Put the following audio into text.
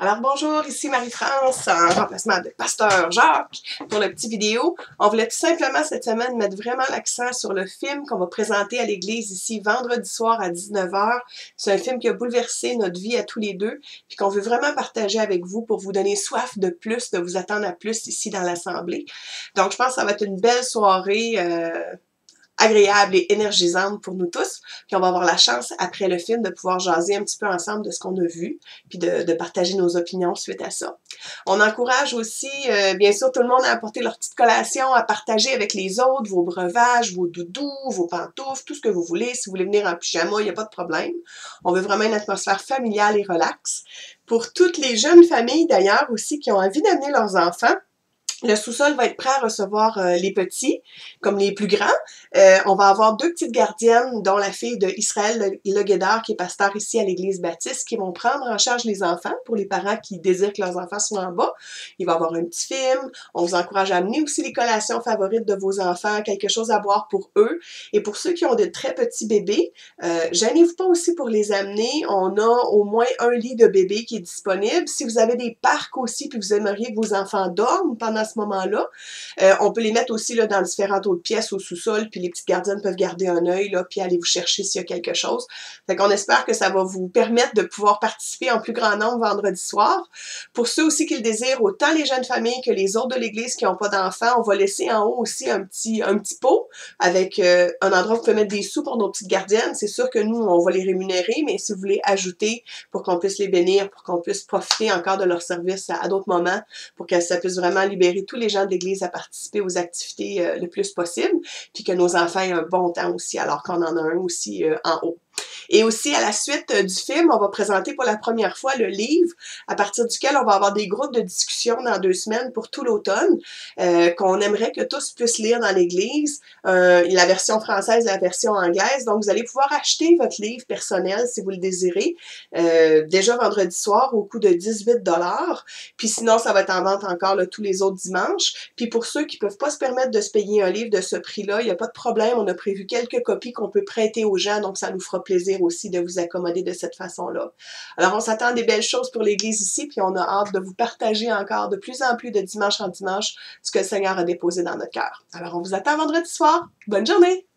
Alors bonjour, ici Marie-France, en remplacement de Pasteur Jacques pour la petite vidéo. On voulait tout simplement cette semaine mettre vraiment l'accent sur le film qu'on va présenter à l'église ici vendredi soir à 19h. C'est un film qui a bouleversé notre vie à tous les deux, puis qu'on veut vraiment partager avec vous pour vous donner soif de plus, de vous attendre à plus ici dans l'Assemblée. Donc je pense que ça va être une belle soirée agréable et énergisante pour nous tous. Puis on va avoir la chance, après le film, de pouvoir jaser un petit peu ensemble de ce qu'on a vu, puis de partager nos opinions suite à ça. On encourage aussi, bien sûr, tout le monde à apporter leur petite collation, à partager avec les autres, vos breuvages, vos doudous, vos pantoufles, tout ce que vous voulez. Si vous voulez venir en pyjama, il n'y a pas de problème. On veut vraiment une atmosphère familiale et relaxe. Pour toutes les jeunes familles, d'ailleurs, aussi, qui ont envie d'amener leurs enfants, le sous-sol va être prêt à recevoir les petits, comme les plus grands. On va avoir 2 petites gardiennes, dont la fille de Israël Leguédard, qui est pasteur ici à l'Église baptiste, qui vont prendre en charge les enfants pour les parents qui désirent que leurs enfants soient en bas. Il va y avoir un petit film. On vous encourage à amener aussi les collations favorites de vos enfants, quelque chose à boire pour eux. Et pour ceux qui ont de très petits bébés, gênez-vous pas aussi pour les amener. On a au moins un lit de bébé qui est disponible. Si vous avez des parcs aussi, puis vous aimeriez que vos enfants dorment pendant ce moment-là. On peut les mettre aussi là, dans différentes autres pièces au sous-sol, puis les petites gardiennes peuvent garder un œil, là, puis aller vous chercher s'il y a quelque chose. Fait qu'on espère que ça va vous permettre de pouvoir participer en plus grand nombre vendredi soir. Pour ceux aussi qui le désirent, autant les jeunes familles que les autres de l'église qui n'ont pas d'enfants, on va laisser en haut aussi un petit pot avec un endroit où vous pouvez mettre des sous pour nos petites gardiennes. C'est sûr que nous, on va les rémunérer, mais si vous voulez ajouter pour qu'on puisse les bénir, pour qu'on puisse profiter encore de leur service à d'autres moments, pour que ça puisse vraiment libérer tous les gens de l'Église à participer aux activités le plus possible, puis que nos enfants aient un bon temps aussi, alors qu'on en a un aussi en haut. Et aussi, à la suite du film, on va présenter pour la première fois le livre, à partir duquel on va avoir des groupes de discussion dans 2 semaines pour tout l'automne, qu'on aimerait que tous puissent lire dans l'Église, la version française, la version anglaise. Donc, vous allez pouvoir acheter votre livre personnel si vous le désirez, déjà vendredi soir au coût de 18$. Puis sinon, ça va être en vente encore là, tous les autres dimanches. Puis pour ceux qui ne peuvent pas se permettre de se payer un livre de ce prix-là, il n'y a pas de problème. On a prévu quelques copies qu'on peut prêter aux gens, donc ça nous fera plaisir aussi de vous accommoder de cette façon-là. Alors, on s'attend à des belles choses pour l'Église ici, puis on a hâte de vous partager encore de plus en plus de dimanche en dimanche ce que le Seigneur a déposé dans notre cœur. Alors, on vous attend vendredi soir. Bonne journée!